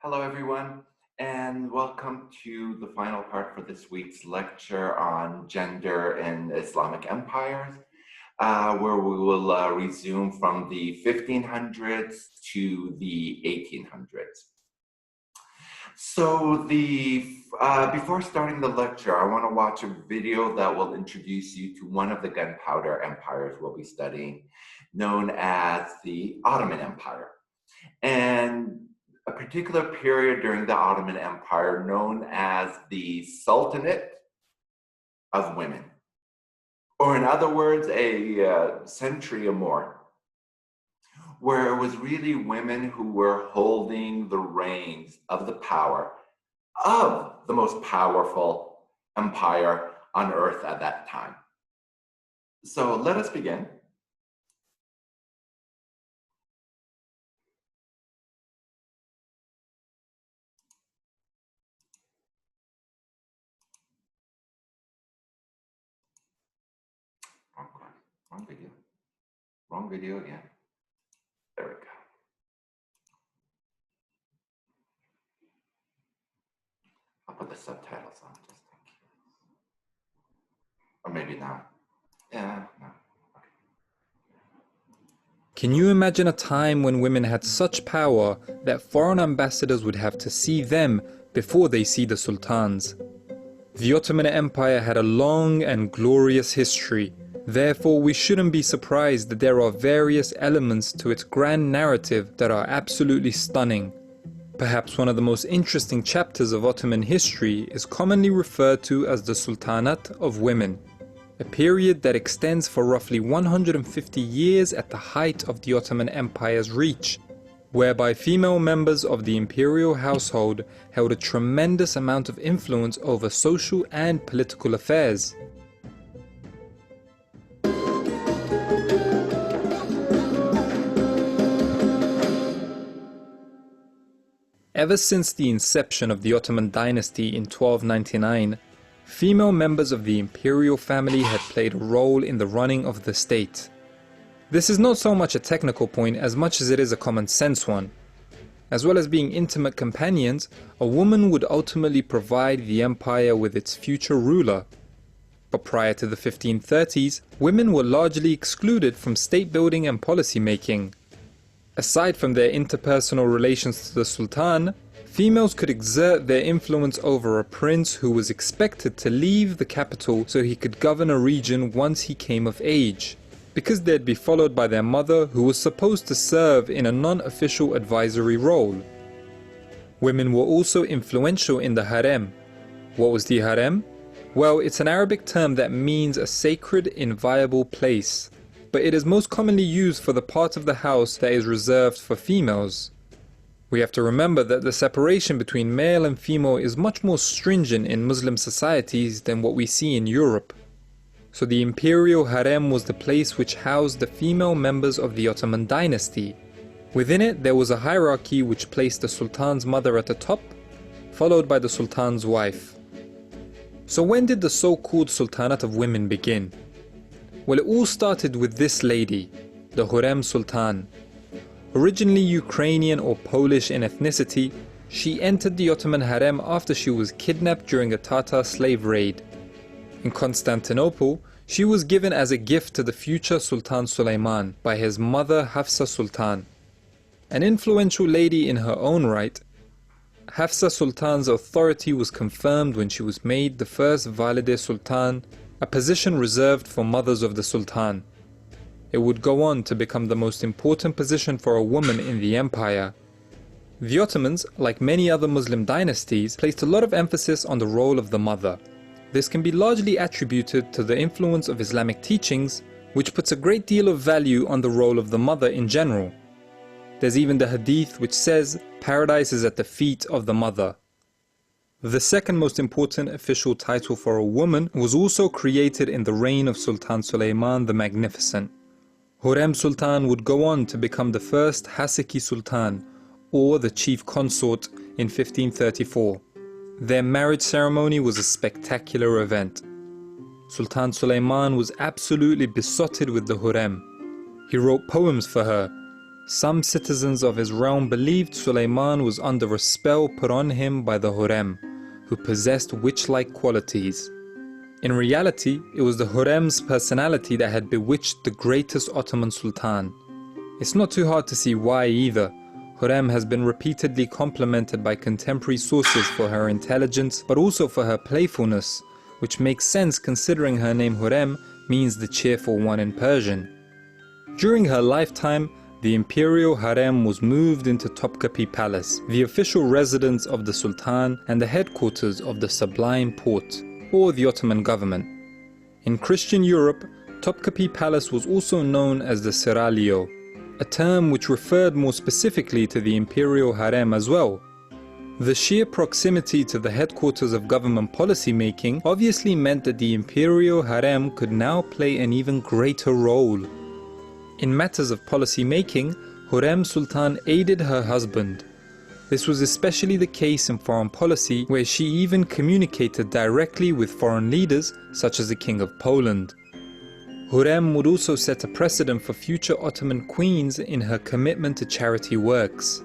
Hello, everyone, and welcome to the final part for this week's lecture on gender in Islamic empires, where we will resume from the 1500s to the 1800s. So before starting the lecture, I want to watch a video that will introduce you to one of the gunpowder empires we'll be studying, known as the Ottoman Empire. And a particular period during the Ottoman Empire known as the Sultanate of Women, or in other words, a century or more, where it was really women who were holding the reins of the power of the most powerful empire on earth at that time. So let us begin. Wrong video again. There we go. I'll put the subtitles on just in case. Or maybe not. Yeah, no. Okay. Can you imagine a time when women had such power that foreign ambassadors would have to see them before they see the sultans? The Ottoman Empire had a long and glorious history. Therefore, we shouldn't be surprised that there are various elements to its grand narrative that are absolutely stunning. Perhaps one of the most interesting chapters of Ottoman history is commonly referred to as the Sultanate of Women, a period that extends for roughly 150 years at the height of the Ottoman Empire's reach, whereby female members of the imperial household held a tremendous amount of influence over social and political affairs. Ever since the inception of the Ottoman dynasty in 1299, female members of the imperial family had played a role in the running of the state. This is not so much a technical point as much as it is a common sense one. As well as being intimate companions, a woman would ultimately provide the empire with its future ruler. But prior to the 1530s, women were largely excluded from state building and policy making. Aside from their interpersonal relations to the Sultan, females could exert their influence over a prince who was expected to leave the capital so he could govern a region once he came of age, because they'd be followed by their mother, who was supposed to serve in a non-official advisory role. Women were also influential in the harem. What was the harem? Well, it's an Arabic term that means a sacred, inviolable place, but it is most commonly used for the part of the house that is reserved for females. We have to remember that the separation between male and female is much more stringent in Muslim societies than what we see in Europe. So the imperial harem was the place which housed the female members of the Ottoman dynasty. Within it, there was a hierarchy which placed the sultan's mother at the top, followed by the sultan's wife. So when did the so-called Sultanate of Women begin? Well, it all started with this lady, the Hurrem Sultan. Originally Ukrainian or Polish in ethnicity, she entered the Ottoman harem after she was kidnapped during a Tatar slave raid. In Constantinople, she was given as a gift to the future Sultan Suleiman by his mother Hafsa Sultan. An influential lady in her own right, Hafsa Sultan's authority was confirmed when she was made the first Valide Sultan, a position reserved for mothers of the Sultan. It would go on to become the most important position for a woman in the empire. The Ottomans, like many other Muslim dynasties, placed a lot of emphasis on the role of the mother. This can be largely attributed to the influence of Islamic teachings, which puts a great deal of value on the role of the mother in general. There's even the hadith which says, "Paradise is at the feet of the mother." The second most important official title for a woman was also created in the reign of Sultan Suleiman the Magnificent. Hurrem Sultan would go on to become the first Haseki Sultan, or the chief consort, in 1534. Their marriage ceremony was a spectacular event. Sultan Suleiman was absolutely besotted with the Hurrem. He wrote poems for her, some citizens of his realm believed Sulayman was under a spell put on him by the Hurrem, who possessed witch-like qualities. In reality, it was the Hurrem's personality that had bewitched the greatest Ottoman Sultan. It's not too hard to see why either. Hurrem has been repeatedly complimented by contemporary sources for her intelligence, but also for her playfulness, which makes sense considering her name Hurrem means the cheerful one in Persian. During her lifetime, the imperial harem was moved into Topkapi Palace, the official residence of the Sultan and the headquarters of the Sublime Porte, or the Ottoman government. In Christian Europe, Topkapi Palace was also known as the Seraglio, a term which referred more specifically to the imperial harem as well. The sheer proximity to the headquarters of government policy making obviously meant that the imperial harem could now play an even greater role. In matters of policy making, Hurrem Sultan aided her husband. This was especially the case in foreign policy, where she even communicated directly with foreign leaders such as the King of Poland. Hurrem would also set a precedent for future Ottoman queens in her commitment to charity works.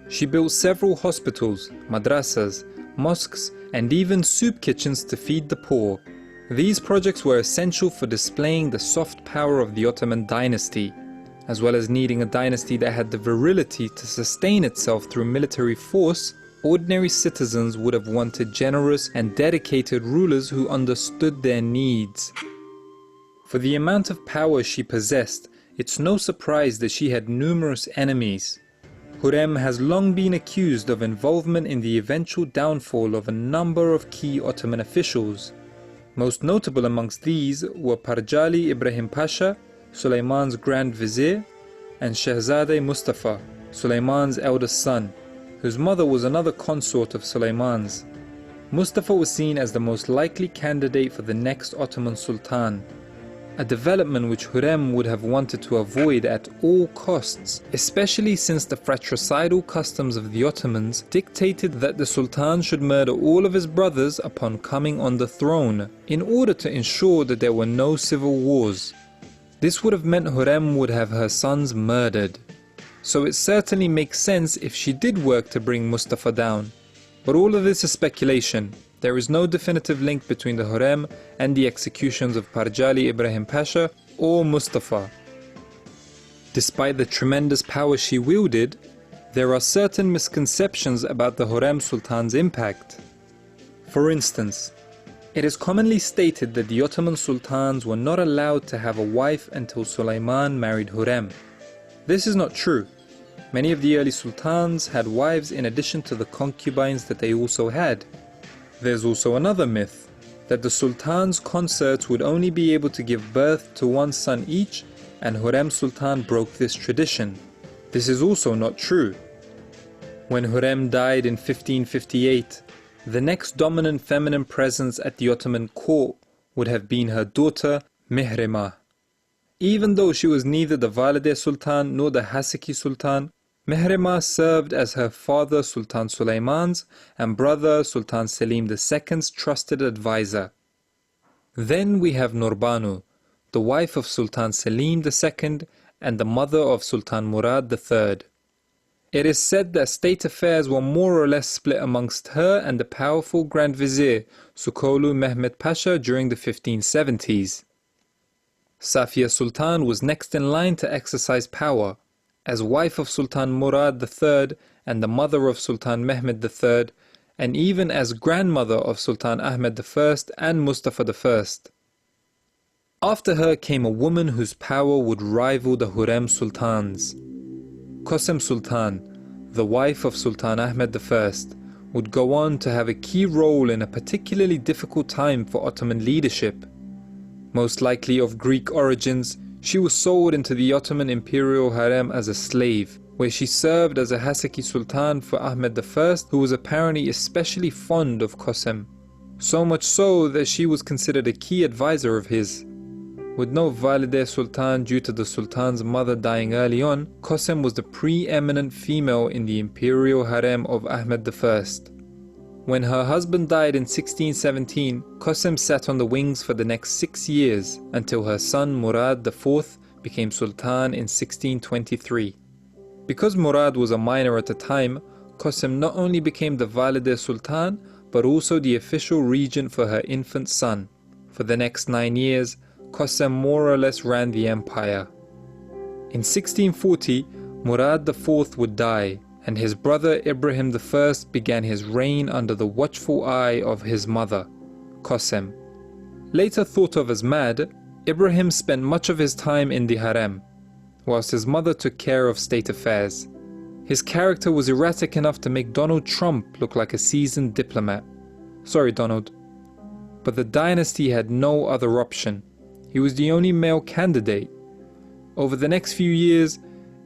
She built several hospitals, madrasas, mosques, and even soup kitchens to feed the poor. These projects were essential for displaying the soft power of the Ottoman dynasty, as well as needing a dynasty that had the virility to sustain itself through military force. Ordinary citizens would have wanted generous and dedicated rulers who understood their needs. For the amount of power she possessed, it's no surprise that she had numerous enemies. Hurrem has long been accused of involvement in the eventual downfall of a number of key Ottoman officials. Most notable amongst these were Parjali Ibrahim Pasha, Sulayman's Grand Vizier, and Shahzadeh Mustafa, Sulayman's eldest son, whose mother was another consort of Sulayman's. Mustafa was seen as the most likely candidate for the next Ottoman Sultan, a development which Hurrem would have wanted to avoid at all costs, especially since the fratricidal customs of the Ottomans dictated that the Sultan should murder all of his brothers upon coming on the throne, in order to ensure that there were no civil wars. This would have meant Hurrem would have her sons murdered. So it certainly makes sense if she did work to bring Mustafa down. But all of this is speculation. There is no definitive link between the Hurrem and the executions of Parjali Ibrahim Pasha or Mustafa. Despite the tremendous power she wielded, there are certain misconceptions about the Hurrem Sultan's impact. For instance, it is commonly stated that the Ottoman Sultans were not allowed to have a wife until Sulayman married Hurrem. This is not true. Many of the early Sultans had wives in addition to the concubines that they also had. There's also another myth, that the Sultan's consorts would only be able to give birth to one son each, and Hurrem Sultan broke this tradition. This is also not true. When Hurrem died in 1558, the next dominant feminine presence at the Ottoman court would have been her daughter Mihrimah. Even though she was neither the Valide Sultan nor the Haseki Sultan, Mihrimah served as her father Sultan Sulayman's and brother Sultan Selim II's trusted advisor. Then we have Nurbanu, the wife of Sultan Selim II and the mother of Sultan Murad III. It is said that state affairs were more or less split amongst her and the powerful Grand Vizier Sukolu Mehmed Pasha during the 1570s. Safia Sultan was next in line to exercise power, as wife of Sultan Murad III and the mother of Sultan Mehmed III, and even as grandmother of Sultan Ahmed I and Mustafa I. After her came a woman whose power would rival the Hurrem Sultans. Qasem Sultan, the wife of Sultan Ahmed I, would go on to have a key role in a particularly difficult time for Ottoman leadership. Most likely of Greek origins, she was sold into the Ottoman imperial harem as a slave, where she served as a Haseki Sultan for Ahmed I, who was apparently especially fond of Qasem. So much so that she was considered a key advisor of his. With no Valide Sultan due to the Sultan's mother dying early on, Qasem was the preeminent female in the imperial harem of Ahmed I. When her husband died in 1617, Qasem sat on the wings for the next 6 years until her son Murad IV became Sultan in 1623. Because Murad was a minor at the time, Qasim not only became the Valide Sultan, but also the official regent for her infant son. For the next 9 years, Qasim more or less ran the empire. In 1640, Murad IV would die, and his brother Ibrahim I began his reign under the watchful eye of his mother, Qasim. Later thought of as mad, Ibrahim spent much of his time in the harem, whilst his mother took care of state affairs. His character was erratic enough to make Donald Trump look like a seasoned diplomat. Sorry, Donald. But the dynasty had no other option. He was the only male candidate. Over the next few years,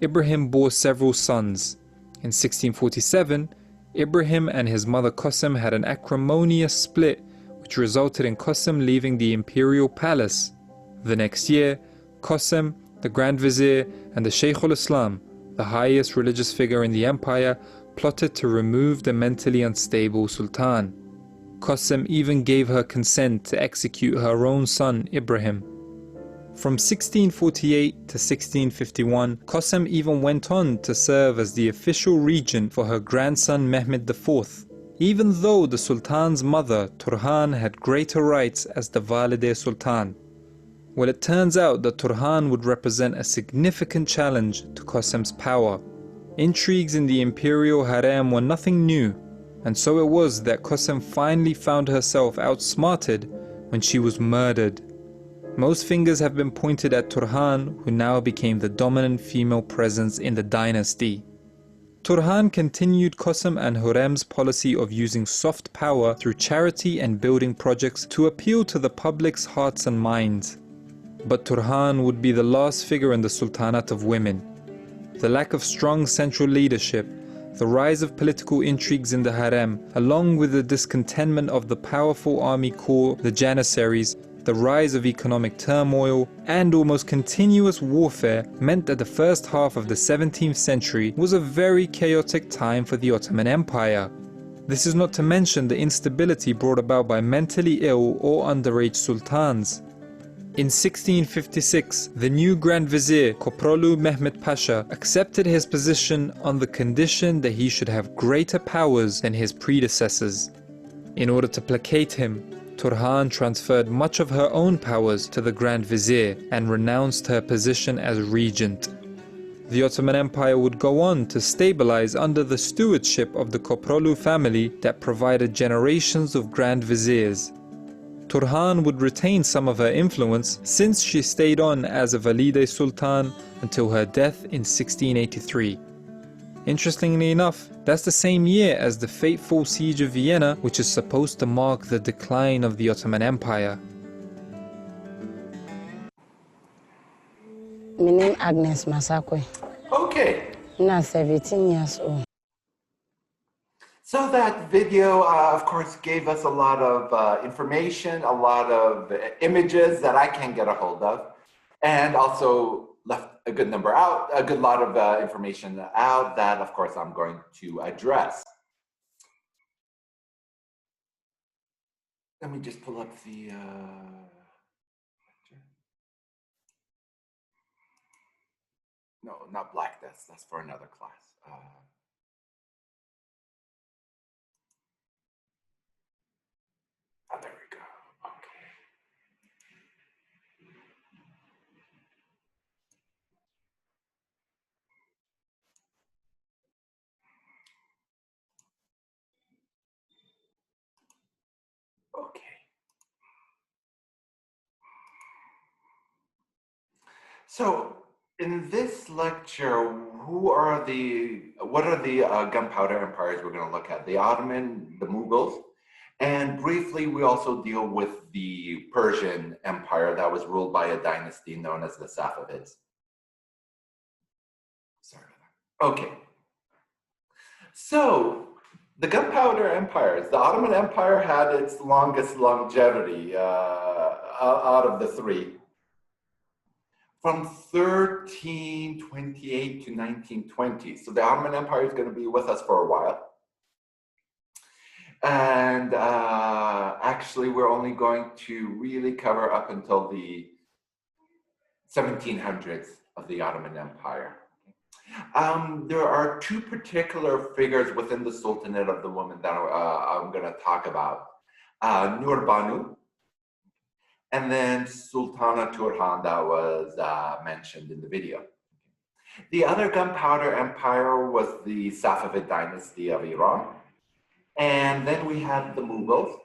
Ibrahim bore several sons. In 1647, Ibrahim and his mother Qasim had an acrimonious split, which resulted in Qasim leaving the imperial palace. The next year, Qasim, the Grand Vizier, and the Shaykh al-Islam, the highest religious figure in the empire, plotted to remove the mentally unstable Sultan. Qasim even gave her consent to execute her own son Ibrahim. From 1648 to 1651, Qasim even went on to serve as the official regent for her grandson Mehmed IV, even though the Sultan's mother Turhan had greater rights as the Valide Sultan. Well, it turns out that Turhan would represent a significant challenge to Qasim's power. Intrigues in the imperial harem were nothing new, and so it was that Qasim finally found herself outsmarted when she was murdered. Most fingers have been pointed at Turhan, who now became the dominant female presence in the dynasty. Turhan continued Qasim and Hurrem's policy of using soft power through charity and building projects to appeal to the public's hearts and minds. But Turhan would be the last figure in the Sultanate of women. The lack of strong central leadership, the rise of political intrigues in the harem, along with the discontentment of the powerful army corps, the Janissaries, the rise of economic turmoil, and almost continuous warfare meant that the first half of the 17th century was a very chaotic time for the Ottoman Empire. This is not to mention the instability brought about by mentally ill or underage sultans. In 1656, the new Grand Vizier, Koprolu Mehmet Pasha, accepted his position on the condition that he should have greater powers than his predecessors. In order to placate him, Turhan transferred much of her own powers to the Grand Vizier and renounced her position as regent. The Ottoman Empire would go on to stabilize under the stewardship of the Koprolu family that provided generations of Grand Viziers. Turhan would retain some of her influence since she stayed on as a Valide Sultan until her death in 1683. Interestingly enough, that's the same year as the fateful Siege of Vienna, which is supposed to mark the decline of the Ottoman Empire. My name is Agnes Masakwe. Okay. I'm 17 years old. So that video, of course, gave us a lot of information, a lot of images that I can't get a hold of, and also left a good number out, a good lot of information out that, of course, I'm going to address. Let me just pull up the no, not Black Death. That's for another class. Oh, there we go. Okay. Okay. So in this lecture, what are the gunpowder empires we're going to look at? The Ottoman, the Mughals, and briefly we also deal with the Persian Empire that was ruled by a dynasty known as the Safavids. Sorry about that. Okay. So the gunpowder empires, the Ottoman Empire had its longest longevity out of the three. From 1328 to 1920. So the Ottoman Empire is going to be with us for a while. And actually, we're only going to really cover up until the 1700s of the Ottoman Empire. There are two particular figures within the Sultanate of the Woman that I'm going to talk about. Nur Banu, and then Sultana Turhan that was mentioned in the video. The other gunpowder empire was the Safavid dynasty of Iran. And then we have the Mughals.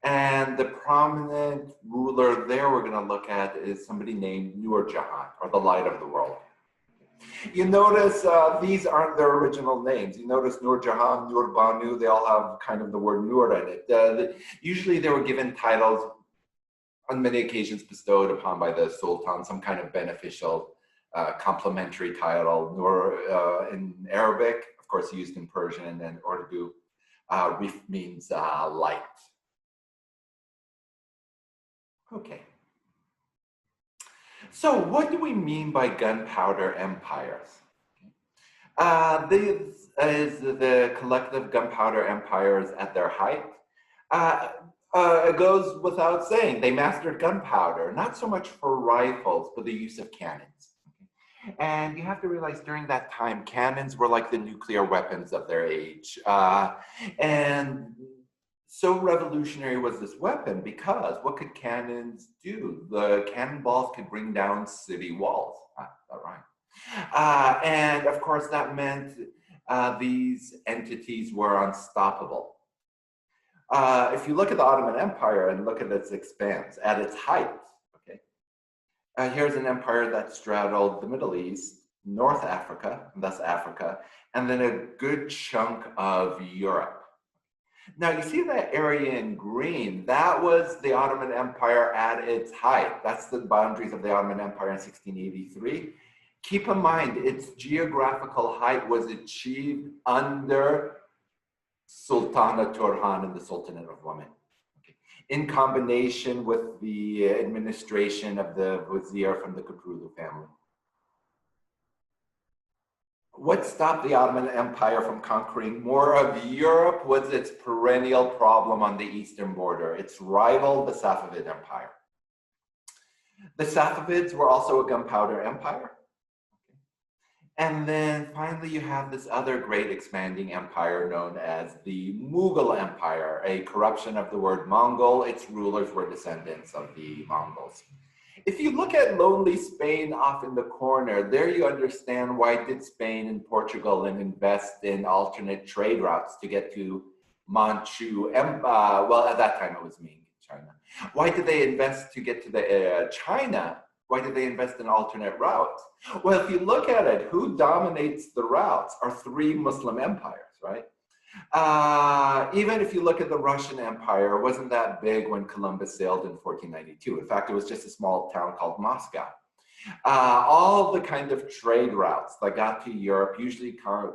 And the prominent ruler there we're going to look at is somebody named Nur Jahan, or the light of the world. You notice these aren't their original names. You notice Nur Jahan, Nur Banu, they all have kind of the word Nur in it. Usually they were given titles on many occasions bestowed upon by the Sultan, some kind of beneficial complimentary title. Nur in Arabic, of course used in Persian, and Urdu, Rif means light. Okay. So what do we mean by gunpowder empires? This is the collective gunpowder empires at their height. It goes without saying, they mastered gunpowder, not so much for rifles, but the use of cannons. And you have to realize during that time, cannons were like the nuclear weapons of their age. And so revolutionary was this weapon because what could cannons do? The cannonballs could bring down city walls. That rhyme. And of course, that meant these entities were unstoppable. If you look at the Ottoman Empire and look at its expanse, at its height, okay, here's an empire that straddled the Middle East, North Africa, thus Africa, and then a good chunk of Europe. Now, you see that area in green? That was the Ottoman Empire at its height. That's the boundaries of the Ottoman Empire in 1683. Keep in mind, its geographical height was achieved under Sultana Turhan and the Sultanate of Women, okay, in combination with the administration of the vizier from the Kudrulu family. What stopped the Ottoman Empire from conquering more of Europe was its perennial problem on the eastern border, its rival, the Safavid Empire. The Safavids were also a gunpowder empire. And then finally, you have this other great expanding empire known as the Mughal Empire, a corruption of the word Mongol. Its rulers were descendants of the Mongols. If you look at lonely Spain off in the corner, there you understand why did Spain and Portugal invest in alternate trade routes to get to Manchu, well, at that time it was Ming, China. Why did they invest to get to the China? Why did they invest in alternate routes? Well, if you look at it, who dominates the routes are three Muslim empires, right? Even if you look at the Russian Empire, it wasn't that big when Columbus sailed in 1492. In fact, it was just a small town called Moscow. All the kind of trade routes that got to Europe usually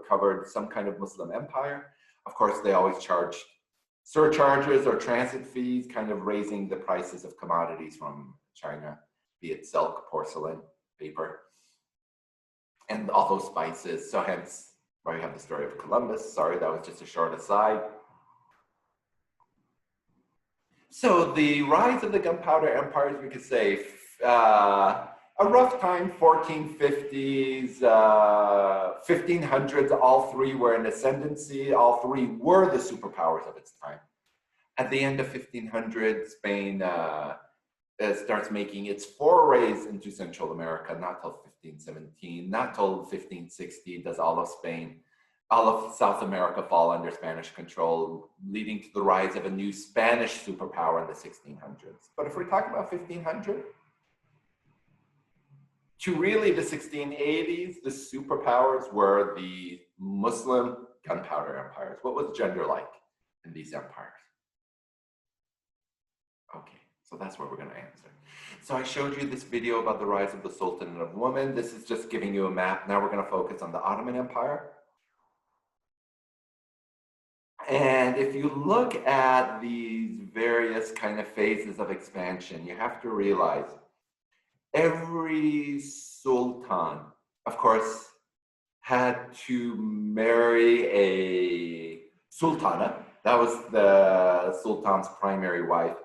covered some kind of Muslim empire. Of course, they always charged surcharges or transit fees, kind of raising the prices of commodities from China, be it silk, porcelain, paper, and all those spices. So hence, where you have the story of Columbus. Sorry, that was just a short aside. So the rise of the gunpowder empires, we could say, a rough time, 1450s, 1500s, all three were in ascendancy. All three were the superpowers of its time. At the end of 1500, Spain starts making its forays into Central America, not till 1517, not till 1560 does all of Spain, all of South America fall under Spanish control, leading to the rise of a new Spanish superpower in the 1600s. But if we're talking about 1500, to really the 1680s, the superpowers were the Muslim gunpowder empires. What was gender like in these empires? Okay. So that's what we're going to answer. So I showed you this video about the rise of the Sultanate of Women. This is just giving you a map. Now we're going to focus on the Ottoman Empire. And if you look at these various kind of phases of expansion, you have to realize every sultan, of course, had to marry a sultana. That was the sultan's primary wife.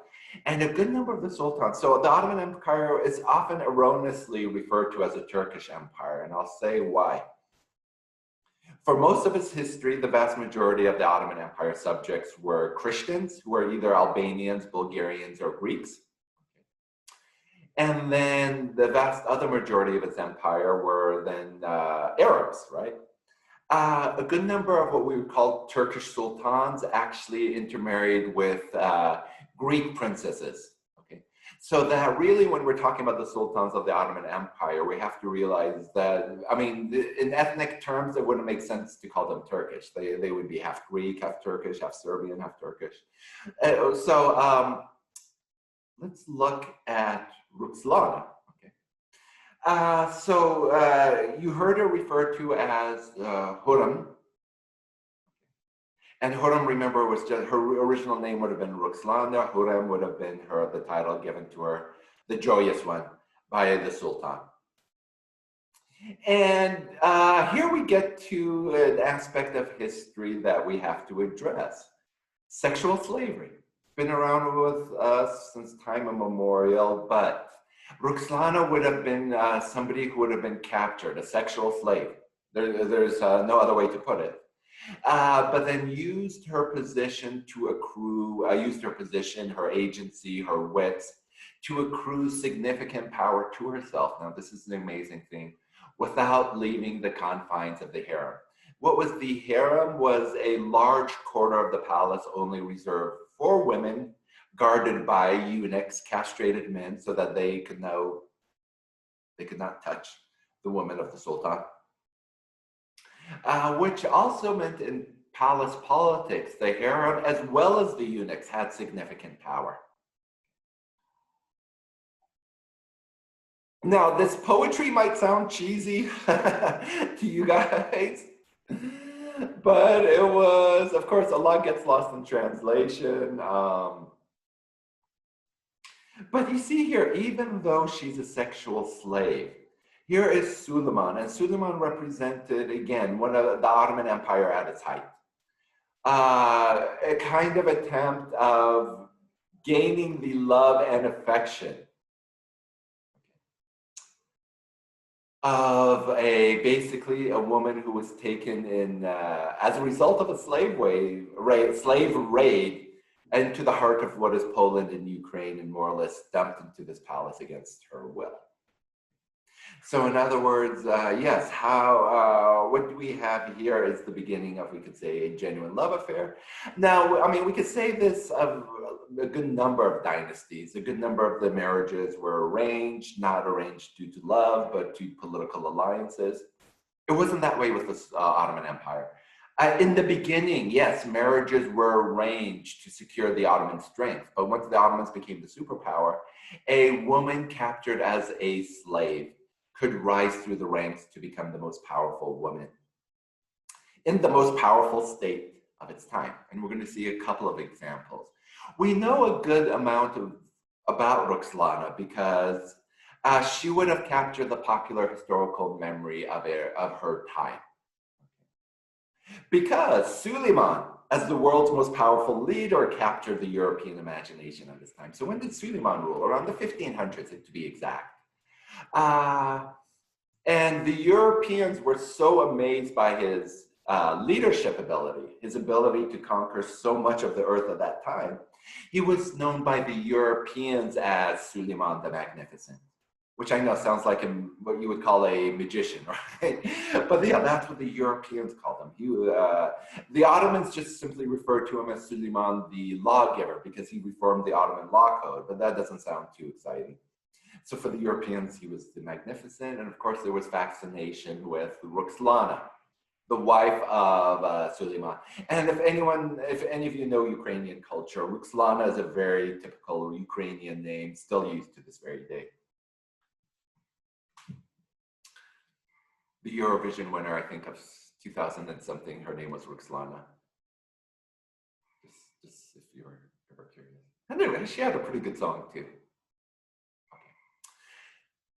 And a good number of the sultans, so the Ottoman Empire is often erroneously referred to as a Turkish empire, and I'll say why. For most of its history, the vast majority of the Ottoman Empire subjects were Christians who were either Albanians, Bulgarians, or Greeks. And then the vast other majority of its empire were then Arabs, right? A good number of what we would call Turkish sultans actually intermarried with Greek princesses. Okay, so that really, when we're talking about the sultans of the Ottoman Empire, we have to realize that, I mean, in ethnic terms, it wouldn't make sense to call them Turkish. They would be half Greek, half Turkish, half Serbian, half Turkish. Let's look at Ruxlana. You heard her referred to as Hurrem. And Hurrem, remember, was just her original name would have been Ruxlana. Hurrem would have been the title given to her, the joyous one, by the Sultan. And here we get to an aspect of history that we have to address. Sexual slavery. Been around with us since time immemorial, but Ruxlana would have been somebody who would have been captured, a sexual slave. There's no other way to put it. But then used her position to accrue, her agency, her wits, to accrue significant power to herself. Now, this is an amazing thing, without leaving the confines of the harem. What was the harem was a large quarter of the palace only reserved for women, guarded by eunuchs, castrated men, so that they could not touch the woman of the sultan. Which also meant in palace politics, the harem as well as the eunuchs had significant power. Now, this poetry might sound cheesy to you guys, but it was, of course, a lot gets lost in translation. But you see here, even though she's a sexual slave, here is Suleiman, and Suleiman represented, again, one of the Ottoman Empire at its height. A kind of attempt of gaining the love and affection of basically a woman who was taken in as a result of a slave raid into the heart of what is Poland and Ukraine, and more or less dumped into this palace against her will. So in other words, yes, what we have here is the beginning of, we could say, a genuine love affair. Now, I mean, we could say this of a good number of dynasties. A good number of the marriages were arranged, not arranged due to love, but to political alliances. It wasn't that way with the Ottoman Empire. In the beginning, yes, marriages were arranged to secure the Ottoman strength, but once the Ottomans became the superpower, a woman captured as a slave could rise through the ranks to become the most powerful woman in the most powerful state of its time. And we're going to see a couple of examples. We know a good amount about Ruxlana because she would have captured the popular historical memory of her time. Because Suleiman, as the world's most powerful leader, captured the European imagination at this time. So when did Suleiman rule? Around the 1500s, to be exact. And the Europeans were so amazed by his leadership ability, his ability to conquer so much of the earth at that time. He was known by the Europeans as Suleiman the Magnificent, which I know sounds like what you would call a magician, right? But yeah, that's what the Europeans called him. The Ottomans just simply referred to him as Suleiman the lawgiver because he reformed the Ottoman law code, but that doesn't sound too exciting. So for the Europeans, he was the Magnificent, and of course there was fascination with Ruxlana, the wife of Suleiman. And if any of you know Ukrainian culture, Ruxlana is a very typical Ukrainian name, still used to this very day. The Eurovision winner, I think, of 2000 and something, her name was Ruxlana. Just if you're ever curious. Anyway, she had a pretty good song too.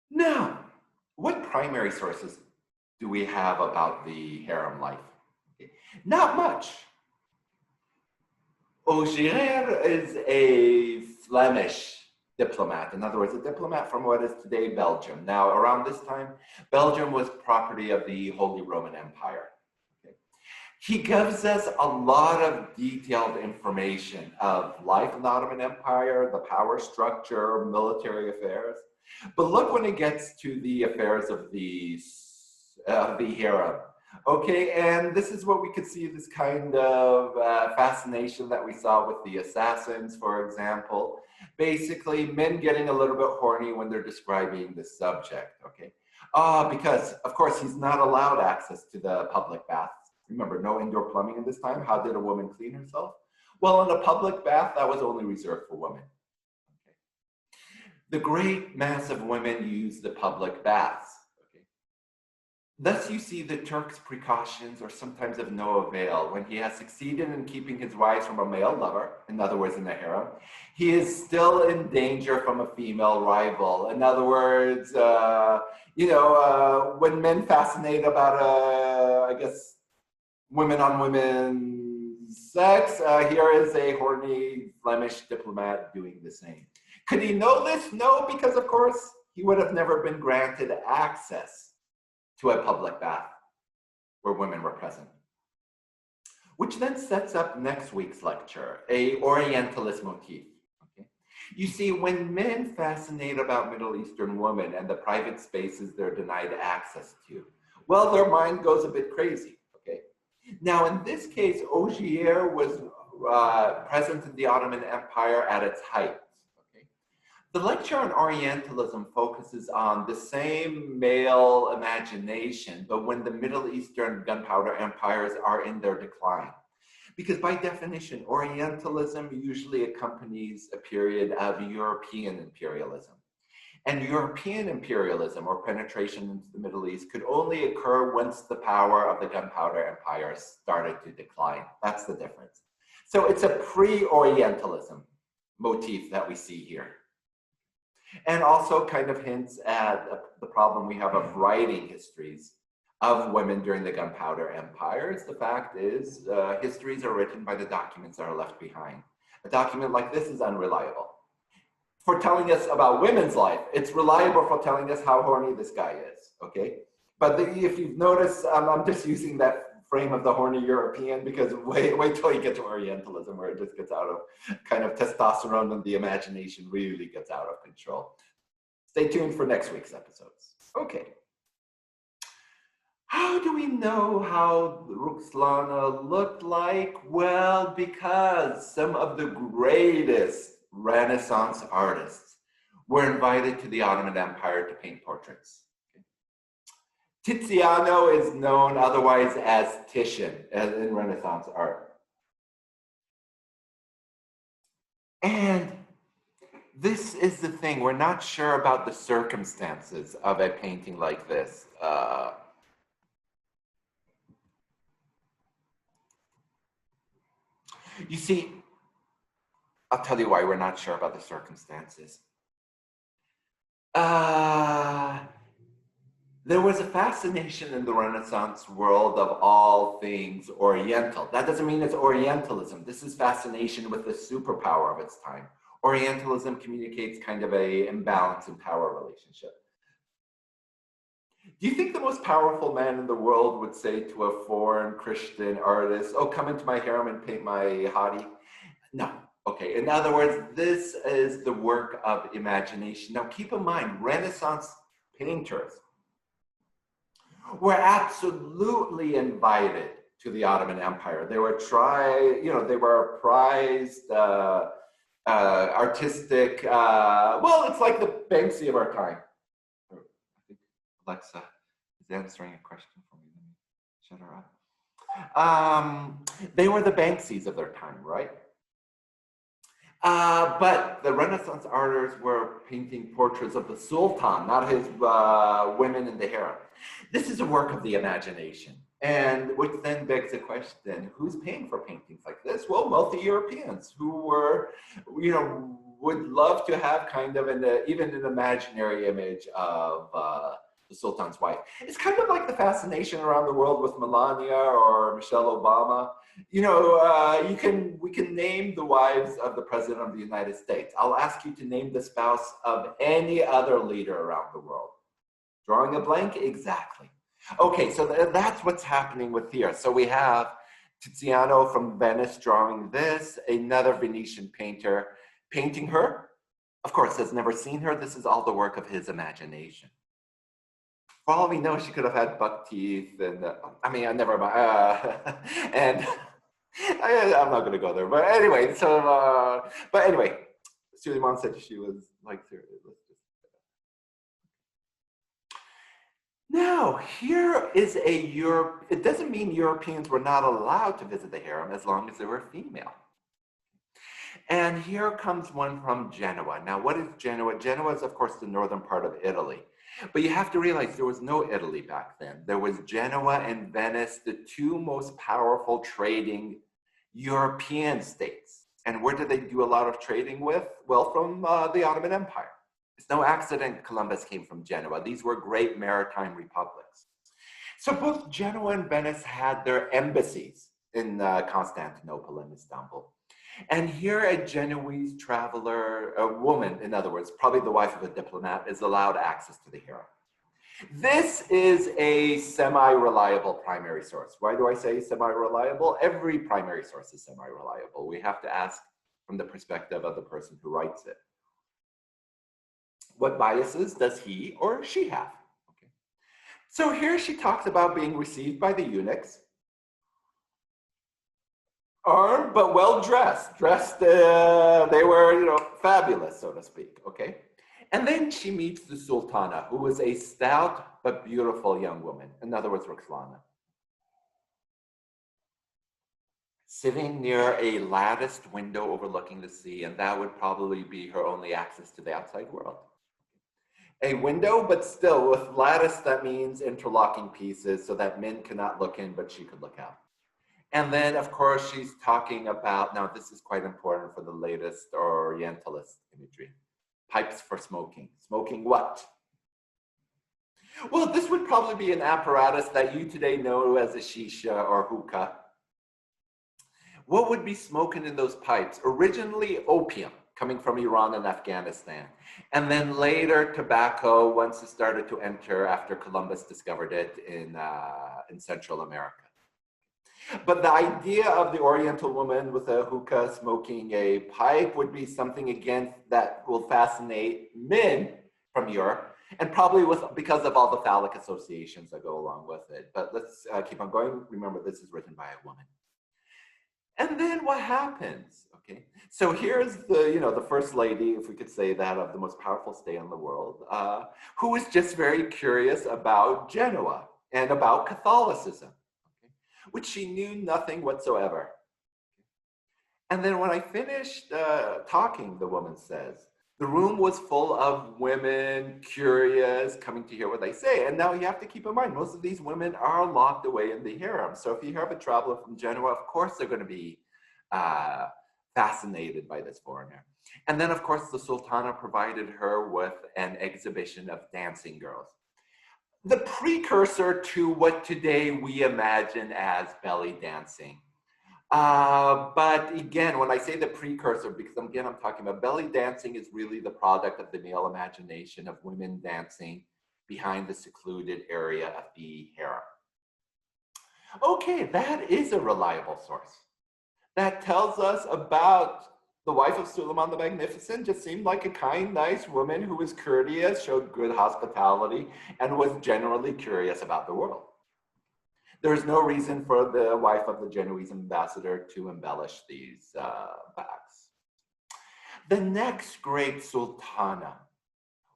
Now, what primary sources do we have about the harem life? Not much. Augier is a Flemish diplomat. In other words, a diplomat from what is today Belgium. Now, around this time, Belgium was property of the Holy Roman Empire. Okay. He gives us a lot of detailed information of life in the Ottoman Empire, the power structure, military affairs. But look when it gets to the affairs of the harem. Okay, and this is what we could see, this kind of fascination that we saw with the assassins, for example. Basically, men getting a little bit horny when they're describing the subject, okay? Because, of course, he's not allowed access to the public baths. Remember, no indoor plumbing at this time. How did a woman clean herself? Well, in a public bath, that was only reserved for women. Okay. The great mass of women use the public baths. Okay. Thus, you see the Turk's precautions are sometimes of no avail. When he has succeeded in keeping his wives from a male lover, in other words, in the harem, he is still in danger from a female rival. In other words, when men fascinate about, I guess, women on women sex, here is a horny Flemish diplomat doing the same. Could he know this? No, because of course he would have never been granted access to a public bath where women were present. Which then sets up next week's lecture, a Orientalist motif. Okay? You see, when men fascinate about Middle Eastern women and the private spaces they're denied access to, well, their mind goes a bit crazy. Now, in this case, Ogier was present in the Ottoman Empire at its height. Okay? The lecture on Orientalism focuses on the same male imagination, but when the Middle Eastern gunpowder empires are in their decline. Because by definition, Orientalism usually accompanies a period of European imperialism. And European imperialism or penetration into the Middle East could only occur once the power of the gunpowder empire started to decline. That's the difference. So it's a pre-Orientalism motif that we see here. And also kind of hints at the problem we have of writing histories of women during the gunpowder empires. The fact is, histories are written by the documents that are left behind. A document like this is unreliable. For telling us about women's life, it's reliable for telling us how horny this guy is, okay? But if you've noticed, I'm just using that frame of the horny European because wait till you get to Orientalism where it just gets out of kind of testosterone and the imagination really gets out of control. Stay tuned for next week's episodes. Okay. How do we know how Ruxlana looked like? Well, because some of the greatest Renaissance artists were invited to the Ottoman Empire to paint portraits. Tiziano is known otherwise as Titian in Renaissance art. And this is the thing, we're not sure about the circumstances of a painting like this. You see, I'll tell you why we're not sure about the circumstances. There was a fascination in the Renaissance world of all things Oriental. That doesn't mean it's Orientalism. This is fascination with the superpower of its time. Orientalism communicates kind of an imbalance in power relationship. Do you think the most powerful man in the world would say to a foreign Christian artist, oh, come into my harem and paint my hottie? No. Okay, in other words, this is the work of imagination. Now, keep in mind, Renaissance painters were absolutely invited to the Ottoman Empire. They were they were prized, artistic. Well, it's like the Banksy of our time. I think Alexa is answering a question for me. Let me shut her up. They were the Banksys of their time, right? But the Renaissance artists were painting portraits of the Sultan, not his women in the harem. This is a work of the imagination, and which then begs the question, who's paying for paintings like this? Well, wealthy Europeans who were, would love to have kind of even an imaginary image of the Sultan's wife. It's kind of like the fascination around the world with Melania or Michelle Obama. We can name the wives of the President of the United States. I'll ask you to name the spouse of any other leader around the world. Drawing a blank? Exactly. Okay, so that's what's happening with here. So we have Tiziano from Venice drawing this, another Venetian painter painting her. Of course, has never seen her. This is all the work of his imagination. For all we know, she could have had buck teeth, and I mean, I never mind. And I'm not going to go there. But anyway, Suleiman said she was like, now, here is a Europe. It doesn't mean Europeans were not allowed to visit the harem as long as they were female. And here comes one from Genoa. Now, what is Genoa? Genoa is, of course, the northern part of Italy. But you have to realize there was no Italy back then. There was Genoa and Venice, the two most powerful trading European states. And where did they do a lot of trading with? Well, from the Ottoman Empire. It's no accident Columbus came from Genoa. These were great maritime republics. So both Genoa and Venice had their embassies in Constantinople and Istanbul. And here a Genoese traveler, a woman, in other words, probably the wife of a diplomat, is allowed access to the harem. This is a semi-reliable primary source. Why do I say semi-reliable? Every primary source is semi-reliable. We have to ask from the perspective of the person who writes it. What biases does he or she have? Okay. So here she talks about being received by the eunuchs, armed but well dressed. They were, fabulous, so to speak. Okay. And then she meets the Sultana, who was a stout but beautiful young woman. In other words, Roxlana. Sitting near a latticed window overlooking the sea, and that would probably be her only access to the outside world. A window, but still with lattice, that means interlocking pieces so that men cannot look in, but she could look out. And then, of course, she's talking about, now this is quite important for the latest Orientalist imagery, pipes for smoking. Smoking what? Well, this would probably be an apparatus that you today know as a shisha or hookah. What would be smoking in those pipes? Originally, opium, coming from Iran and Afghanistan. And then later, tobacco, once it started to enter after Columbus discovered it in Central America. But the idea of the Oriental woman with a hookah smoking a pipe would be something, again, that will fascinate men from Europe, and probably because of all the phallic associations that go along with it. But let's keep on going. Remember, this is written by a woman. And then what happens? Okay, so here's the first lady, if we could say that, of the most powerful state in the world, who was just very curious about Genoa and about Catholicism, okay, which she knew nothing whatsoever. And then when I finished talking, the woman says, the room was full of women, curious, coming to hear what I say. And now you have to keep in mind, most of these women are locked away in the harem. So if you have a traveler from Genoa, of course they're going to be fascinated by this foreigner. And then, of course, the Sultana provided her with an exhibition of dancing girls. The precursor to what today we imagine as belly dancing. But again, when I say the precursor, because again, I'm talking about belly dancing is really the product of the male imagination of women dancing behind the secluded area of the harem. Okay, that is a reliable source. That tells us about the wife of Suleiman the Magnificent. Just seemed like a kind, nice woman who was courteous, showed good hospitality, and was generally curious about the world. There is no reason for the wife of the Genoese ambassador to embellish these facts. The next great sultana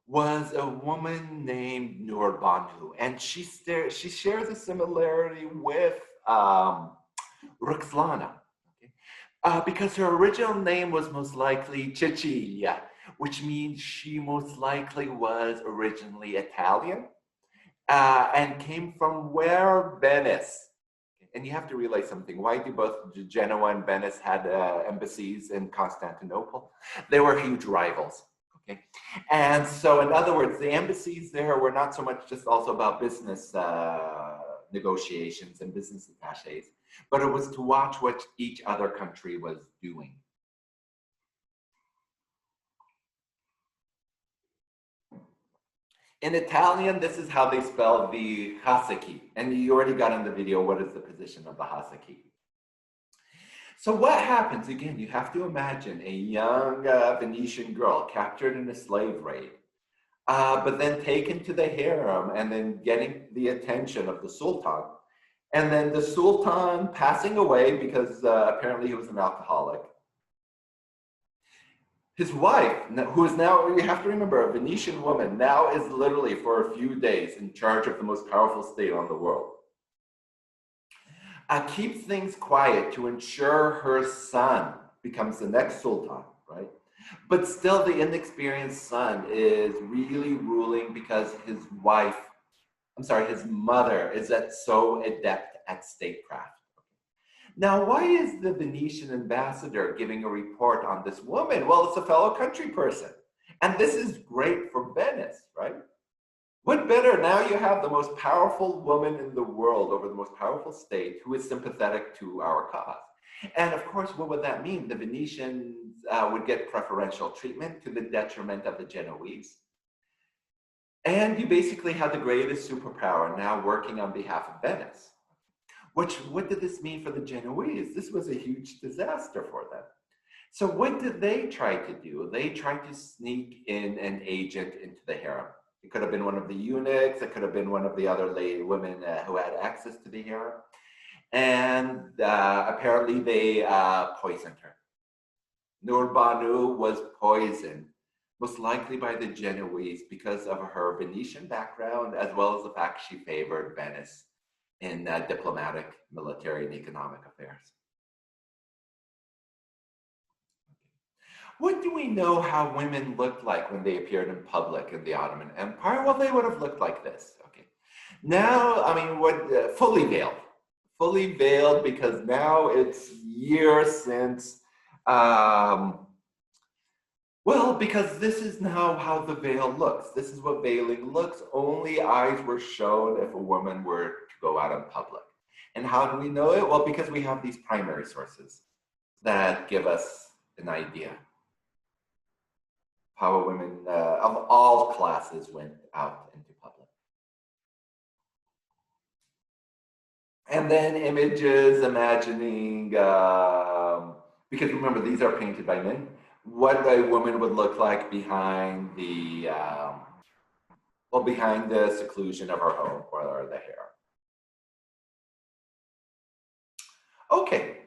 was a woman named Nur Banu, and she shares a similarity with Ruxlana, okay? Because her original name was most likely Cecilia, which means she most likely was originally Italian. And came from where? Venice. And you have to realize something. Why do both Genoa and Venice had embassies in Constantinople? They were huge rivals. Okay, and so in other words, the embassies there were not so much just also about business negotiations and business attaches, but it was to watch what each other country was doing. In Italian, this is how they spell the hasaki. And you already got in the video, what is the position of the hasaki? So what happens, again, you have to imagine a young Venetian girl captured in a slave raid, but then taken to the harem and then getting the attention of the Sultan. And then the Sultan passing away because apparently he was an alcoholic. His wife, who is now, you have to remember, a Venetian woman, now is literally for a few days in charge of the most powerful state on the world. Keeps things quiet to ensure her son becomes the next sultan, right? But still the inexperienced son is really ruling because his his mother is so adept at statecraft. Now, why is the Venetian ambassador giving a report on this woman? Well, it's a fellow country person. And this is great for Venice, right? What better? Now you have the most powerful woman in the world over the most powerful state who is sympathetic to our cause. And of course, what would that mean? The Venetians would get preferential treatment to the detriment of the Genoese. And you basically had the greatest superpower now working on behalf of Venice. What did this mean for the Genoese? This was a huge disaster for them. So what did they try to do? They tried to sneak in an agent into the harem. It could have been one of the eunuchs. It could have been one of the other women who had access to the harem. And apparently they poisoned her. Nur Banu was poisoned, most likely by the Genoese because of her Venetian background, as well as the fact she favored Venice in diplomatic, military, and economic affairs. What do we know how women looked like when they appeared in public in the Ottoman Empire? Well, they would have looked like this. Okay. Now, I mean, fully veiled because now it's years since. Well, because this is now how the veil looks. This is what veiling looks. Only eyes were shown if a woman were to go out in public. And how do we know it? Well, because we have these primary sources that give us an idea how women of all classes went out into public. And then images imagining, because remember, these are painted by men, what a woman would look like behind the, behind the seclusion of her home or the harem. Okay,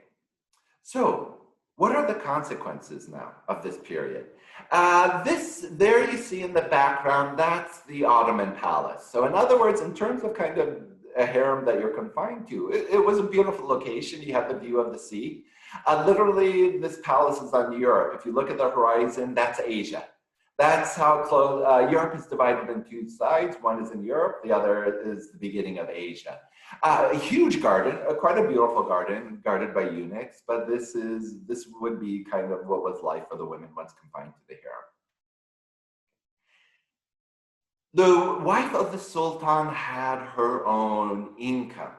so what are the consequences now of this period? There you see in the background, that's the Ottoman palace. So in other words, in terms of kind of a harem that you're confined to, it was a beautiful location. You have the view of the sea. Literally, this palace is on Europe. If you look at the horizon, that's Asia. That's how close, Europe is divided in two sides. One is in Europe, the other is the beginning of Asia. A huge garden, quite a beautiful garden, guarded by eunuchs, but this would be kind of what was life for the women once confined to the harem. The wife of the Sultan had her own income.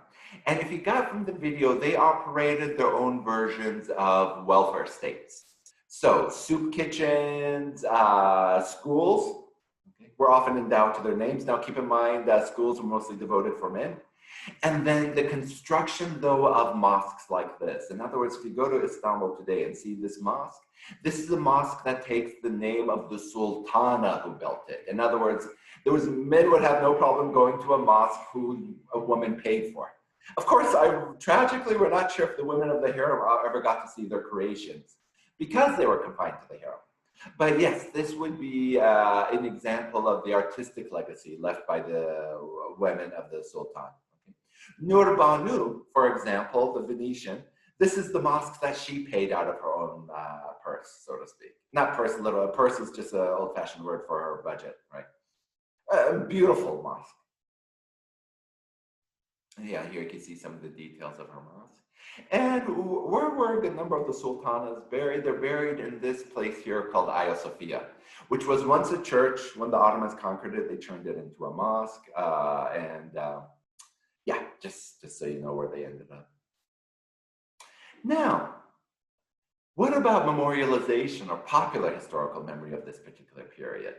And if you got from the video, they operated their own versions of welfare states. So soup kitchens, schools were often endowed to their names. Now keep in mind that schools were mostly devoted for men. And then the construction, though, of mosques like this. In other words, if you go to Istanbul today and see this mosque, this is a mosque that takes the name of the Sultana who built it. In other words, men would have no problem going to a mosque who a woman paid for. Of course, tragically, we're not sure if the women of the harem ever got to see their creations because they were confined to the harem. But yes, this would be an example of the artistic legacy left by the women of the Sultan. Nur Banu, for example, the Venetian, this is the mosque that she paid out of her own purse, so to speak. Not purse, literal. Purse is just an old-fashioned word for her budget, right? Beautiful mosque. Yeah, here you can see some of the details of her mosque. And where were a good number of the sultanas buried? They're buried in this place here called Hagia Sophia, which was once a church. When the Ottomans conquered it, they turned it into a mosque. Yeah, just so you know where they ended up. Now, what about memorialization or popular historical memory of this particular period?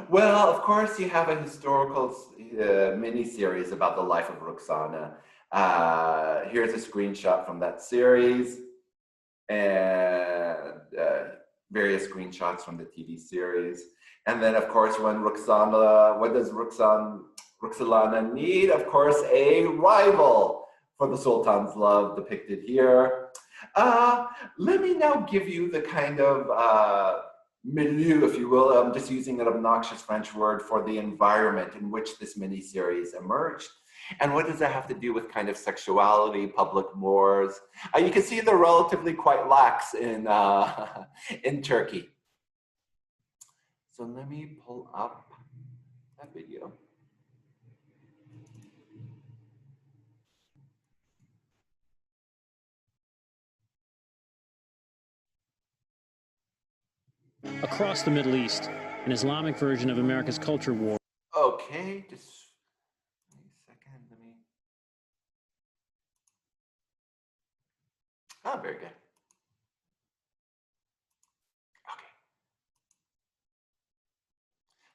Well, of course, you have a historical mini-series about the life of Roxana. Here's a screenshot from that series, and various screenshots from the TV series. And then, of course, when Roxana, what does Roxolana need? Of course, a rival for the Sultan's love depicted here. Let me now give you the kind of milieu, if you will. I'm just using an obnoxious French word for the environment in which this miniseries emerged. And what does that have to do with kind of sexuality, public mores? You can see they're relatively quite lax in Turkey. So let me pull up that video. Across the Middle East, an Islamic version of America's culture war. Okay, just wait a second, let me. Oh, very good. Okay.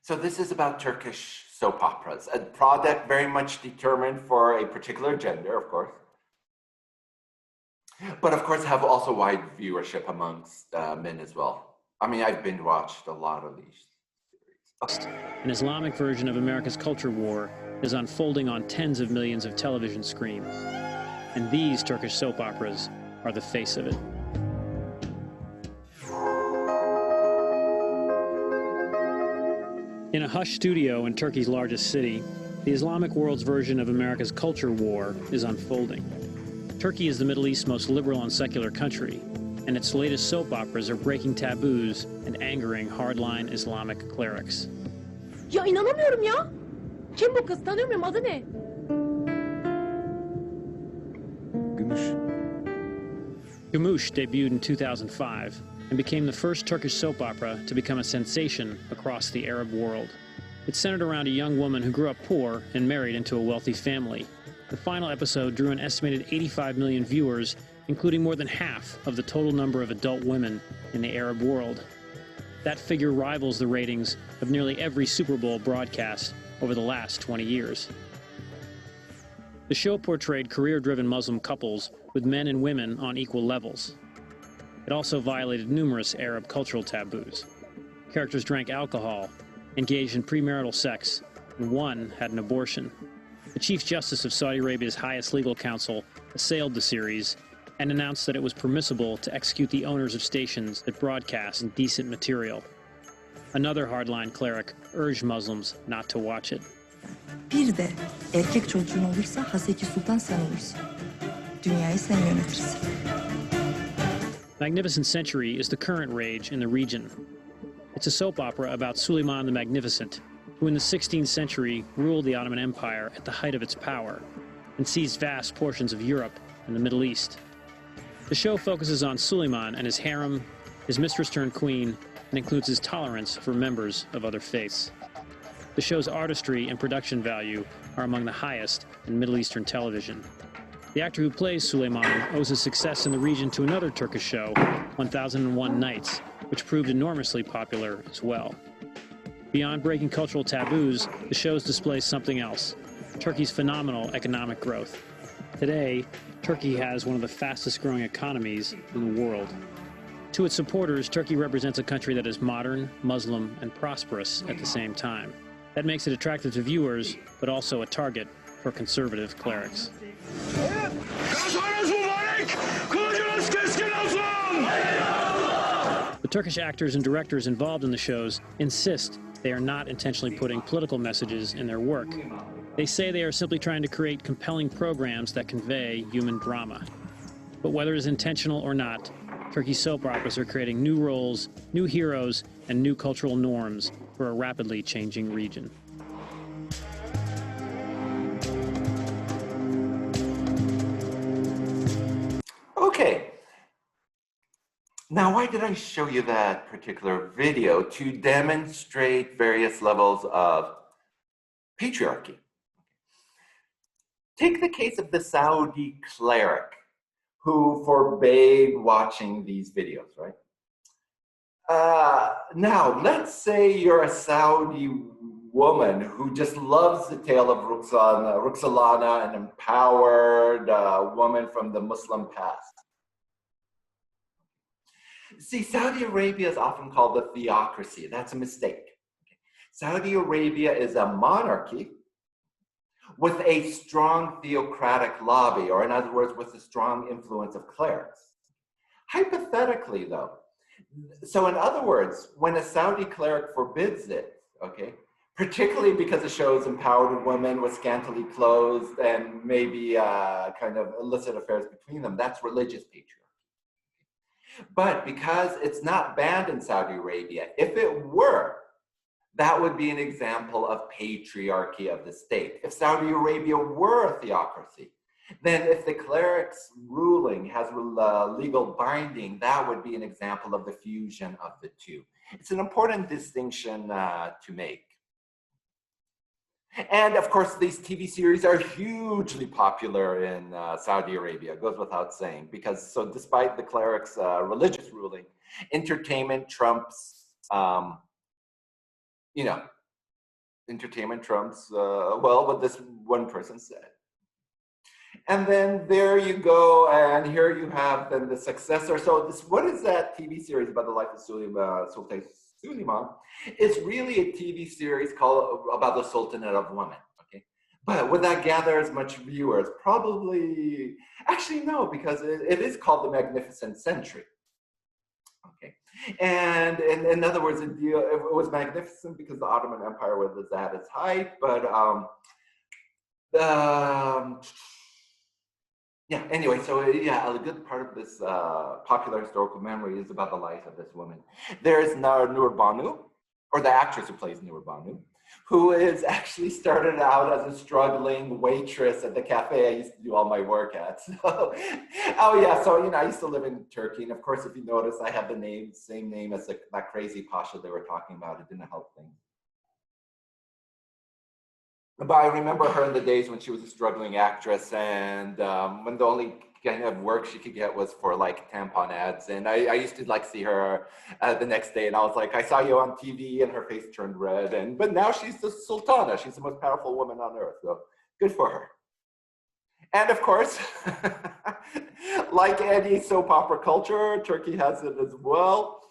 So this is about Turkish soap operas, a product very much determined for a particular gender, of course. But of course have also wide viewership amongst men as well. I mean, I've binge watched a lot of these series. Okay. An Islamic version of America's culture war is unfolding on tens of millions of television screens. And these Turkish soap operas are the face of it. In a hush studio in Turkey's largest city, the Islamic world's version of America's culture war is unfolding. Turkey is the Middle East's most liberal and secular country, and its latest soap operas are breaking taboos and angering hardline Islamic clerics. Ya inanamıyorum ya. Kim bu kız? Tanıyor muyum? Adı ne? Gümüş debuted in 2005 and became the first Turkish soap opera to become a sensation across the Arab world. It centered around a young woman who grew up poor and married into a wealthy family. The final episode drew an estimated 85 million viewers, including more than half of the total number of adult women in the Arab world. That figure rivals the ratings of nearly every Super Bowl broadcast over the last 20 years. The show portrayed career-driven Muslim couples with men and women on equal levels. It also violated numerous Arab cultural taboos. Characters drank alcohol, engaged in premarital sex, and one had an abortion. The Chief Justice of Saudi Arabia's highest legal council assailed the series and announced that it was permissible to execute the owners of stations that broadcast indecent material. Another hardline cleric urged Muslims not to watch it. Bir de erkek çocuğun olursa Hazreti Sultan sen olursun. Dünyayı sen yönetirsin. Magnificent Century is the current rage in the region. It's a soap opera about Suleiman the Magnificent, who in the 16th century ruled the Ottoman Empire at the height of its power and seized vast portions of Europe and the Middle East. The show focuses on Suleiman and his harem, his mistress turned queen, and includes his tolerance for members of other faiths. The show's artistry and production value are among the highest in Middle Eastern television. The actor who plays Suleiman owes his success in the region to another Turkish show, 1001 Nights, which proved enormously popular as well. Beyond breaking cultural taboos, the shows display something else: Turkey's phenomenal economic growth. Today, Turkey has one of the fastest growing economies in the world. To its supporters, Turkey represents a country that is modern, Muslim, and prosperous at the same time. That makes it attractive to viewers, but also a target for conservative clerics. The Turkish actors and directors involved in the shows insist they are not intentionally putting political messages in their work. They say they are simply trying to create compelling programs that convey human drama. But whether it is intentional or not, Turkey's soap operas are creating new roles, new heroes, and new cultural norms for a rapidly changing region. Okay. Now, why did I show you that particular video? To demonstrate various levels of patriarchy. Take the case of the Saudi cleric who forbade watching these videos, right? Now, let's say you're a Saudi woman who just loves the tale of Ruxalana, an empowered woman from the Muslim past. See, Saudi Arabia is often called a theocracy. That's a mistake. Saudi Arabia is a monarchy with a strong theocratic lobby, or in other words, with a strong influence of clerics. Hypothetically, though, so in other words, when a Saudi cleric forbids it, okay, particularly because it shows empowered women with scantily clothed and maybe kind of illicit affairs between them, that's religious patriarchy. But because it's not banned in Saudi Arabia, if it were, that would be an example of patriarchy of the state. If Saudi Arabia were a theocracy, then if the cleric's ruling has legal binding, that would be an example of the fusion of the two. It's an important distinction to make. And of course, these TV series are hugely popular in Saudi Arabia, it goes without saying, because so despite the cleric's religious ruling, entertainment trumps, entertainment trumps, well, what this one person said. And then there you go, and here you have then the successor. So this, what is that TV series about the life of Sultan Suleiman? It's really a TV series called about the Sultanate of Women, okay? But would that gather as much viewers? Probably, actually no, because it is called The Magnificent Century, okay? And in other words, it was magnificent because the Ottoman Empire was at its height, but yeah, anyway, so yeah, a good part of this popular historical memory is about the life of this woman. There's Noor Banu, or the actress who plays Noor Banu, who is actually started out as a struggling waitress at the cafe I used to do all my work at. So, oh yeah, so I used to live in Turkey, and of course, if you notice, I have the same name as that crazy pasha they were talking about. It didn't help things. But I remember her in the days when she was a struggling actress, and when the only kind of work she could get was for like tampon ads. And I used to like see her the next day, and I was like, I saw you on TV, and her face turned red. But now she's the sultana. She's the most powerful woman on earth. So good for her. And of course, like any soap opera culture, Turkey has it as well.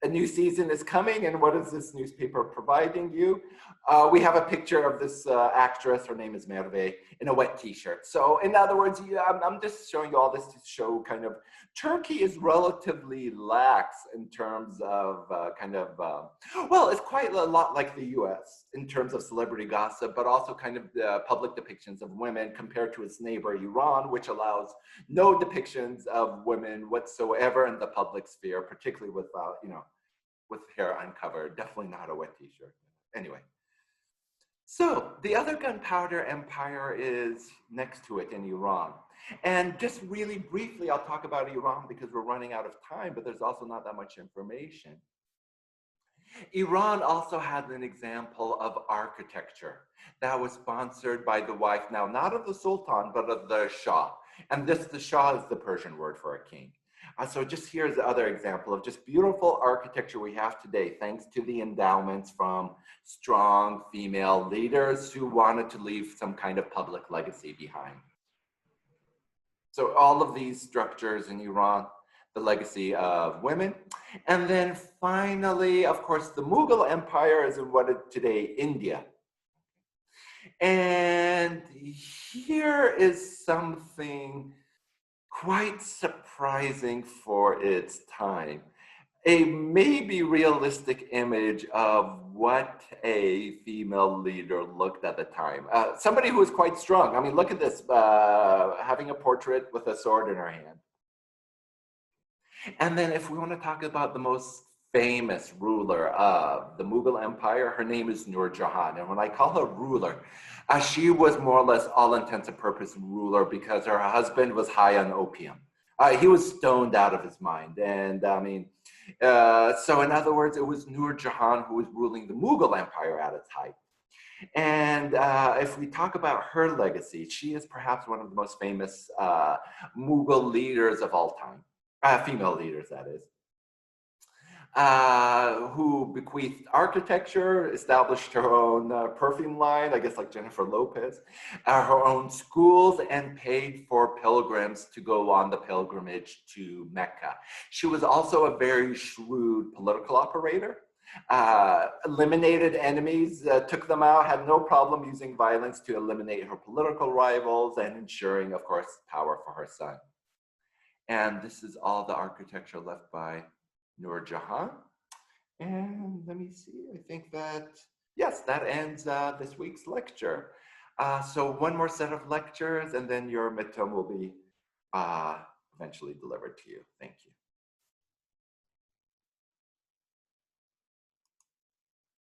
A new season is coming, and what is this newspaper providing you? We have a picture of this actress. Her name is Merve, in a wet t-shirt. So in other words, I'm just showing you all this to show kind of Turkey is relatively lax in terms of well, it's quite a lot like the US in terms of celebrity gossip, but also kind of the public depictions of women compared to its neighbor Iran, which allows no depictions of women whatsoever in the public sphere, particularly with, with hair uncovered, definitely not a wet t-shirt. Anyway. So the other gunpowder empire is next to it in Iran. And just really briefly, I'll talk about Iran because we're running out of time, but there's also not that much information. Iran also had an example of architecture that was sponsored by the wife, now not of the Sultan, but of the Shah. And the Shah is the Persian word for a king. So just here's the other example of just beautiful architecture we have today, thanks to the endowments from strong female leaders who wanted to leave some kind of public legacy behind. So all of these structures in Iran, the legacy of women. And then finally, of course, the Mughal Empire is in what is today India. And here is something quite surprising for its time. A maybe realistic image of what a female leader looked at the time. Somebody who was quite strong. I mean, look at this, having a portrait with a sword in her hand. And then if we want to talk about the most famous ruler of the Mughal Empire, her name is Nur Jahan. And when I call her ruler, she was more or less all intents and purposes ruler because her husband was high on opium. He was stoned out of his mind. And I mean, so in other words, it was Nur Jahan who was ruling the Mughal Empire at its height. And if we talk about her legacy, she is perhaps one of the most famous Mughal leaders of all time. Female leaders, that is. who bequeathed architecture, established her own perfume line, I guess like Jennifer Lopez, her own schools, and paid for pilgrims to go on the pilgrimage to Mecca. She was also a very shrewd political operator. Eliminated enemies, took them out, had no problem using violence to eliminate her political rivals and ensuring, of course, power for her son. And this is all the architecture left by Nur Jahan. And let me see, I think that, yes, that ends this week's lecture. So one more set of lectures and then your midterm will be eventually delivered to you. Thank you.